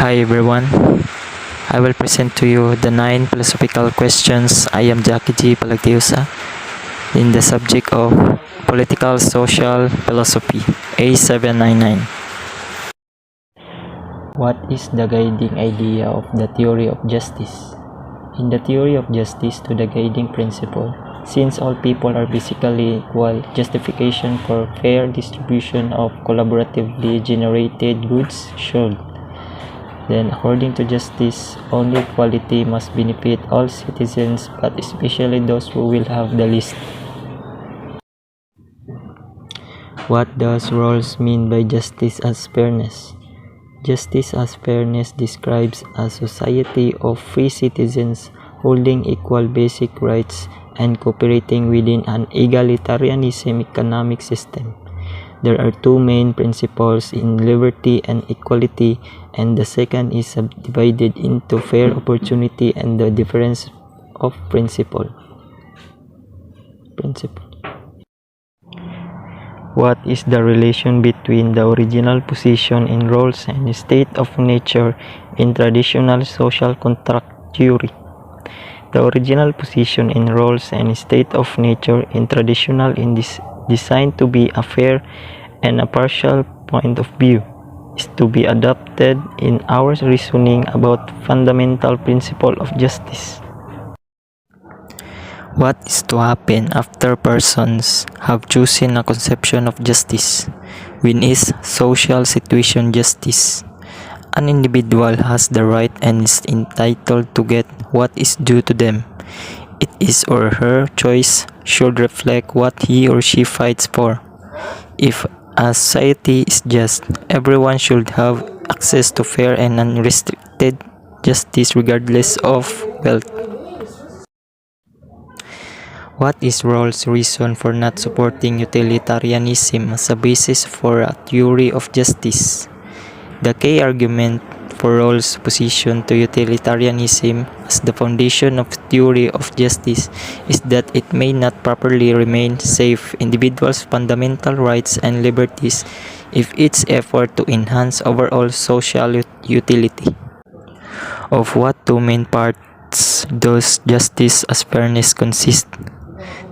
Hi everyone, I will present to you the 9 philosophical questions. I am Jackie G. Palagtiusa in the subject of Political Social Philosophy A799. What is the guiding idea of the theory of justice? In the theory of justice to the guiding principle, since all people are basically equal, justification for fair distribution of collaboratively generated goods should. Then, according to justice, only equality must benefit all citizens, but especially those who will have the least. What does Rawls mean by justice as fairness? Justice as fairness describes a society of free citizens holding equal basic rights and cooperating within an egalitarianism economic system. There are two main principles in liberty and equality, and the second is subdivided into fair opportunity and the difference of principle. What is the relation between the original position in Rawls and state of nature in traditional social contract theory? The original position in Rawls and state of nature in traditional designed to be a fair and a partial point of view is to be adopted in our reasoning about fundamental principle of justice. What is to happen after persons have chosen a conception of justice? When is social situation justice? An individual has the right and is entitled to get what is due to them. It is or her choice should reflect what he or she fights for. If a society is just, everyone should have access to fair and unrestricted justice regardless of wealth. What is Rawls' reason for not supporting utilitarianism as a basis for a theory of justice? The key argument for Rawls' position to utilitarianism as the foundation of theory of justice is that it may not properly remain safe individuals' fundamental rights and liberties if its effort to enhance overall social utility. Of what two main parts does justice as fairness consist?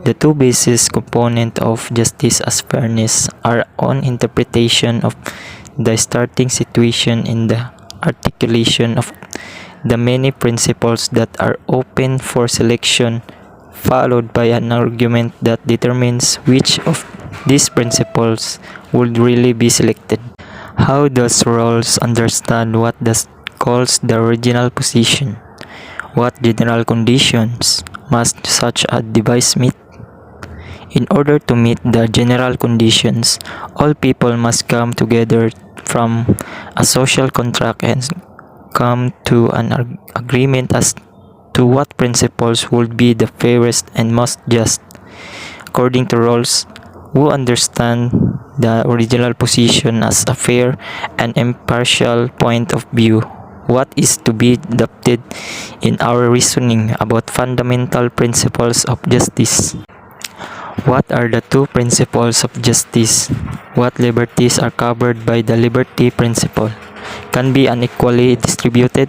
The two basis components of justice as fairness are on interpretation of the starting situation and the articulation of the many principles that are open for selection, followed by an argument that determines which of these principles would really be selected. How does Rawls understand what calls the original position? What general conditions must such a device meet? In order to meet the general conditions, all people must come together from a social contract and come to an agreement as to what principles would be the fairest and most just. According to Rawls, who understand the original position as a fair and impartial point of view, what is to be adopted in our reasoning about fundamental principles of justice? What are the two principles of justice? What liberties are covered by the liberty principle? Can be unequally distributed?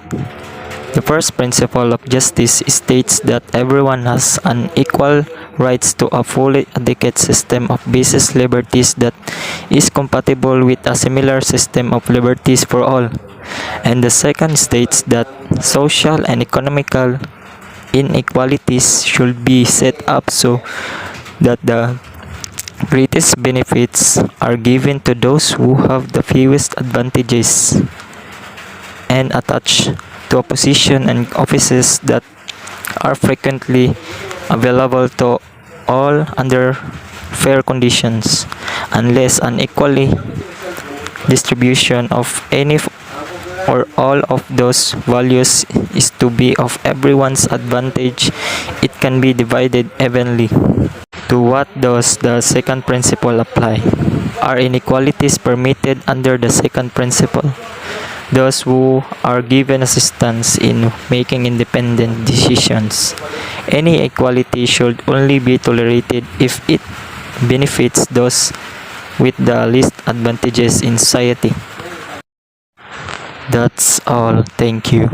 The first principle of justice states that everyone has an equal rights to a fully adequate system of basic liberties that is compatible with a similar system of liberties for all. And the second states that social and economical inequalities should be set up so that the greatest benefits are given to those who have the fewest advantages and attached to a position and offices that are frequently available to all under fair conditions, unless an equally distribution of any or all of those values is to be of everyone's advantage, it can be divided evenly. To what does the second principle apply? Are inequalities permitted under the second principle? Those who are given assistance in making independent decisions. Any equality should only be tolerated if it benefits those with the least advantages in society. That's all. Thank you.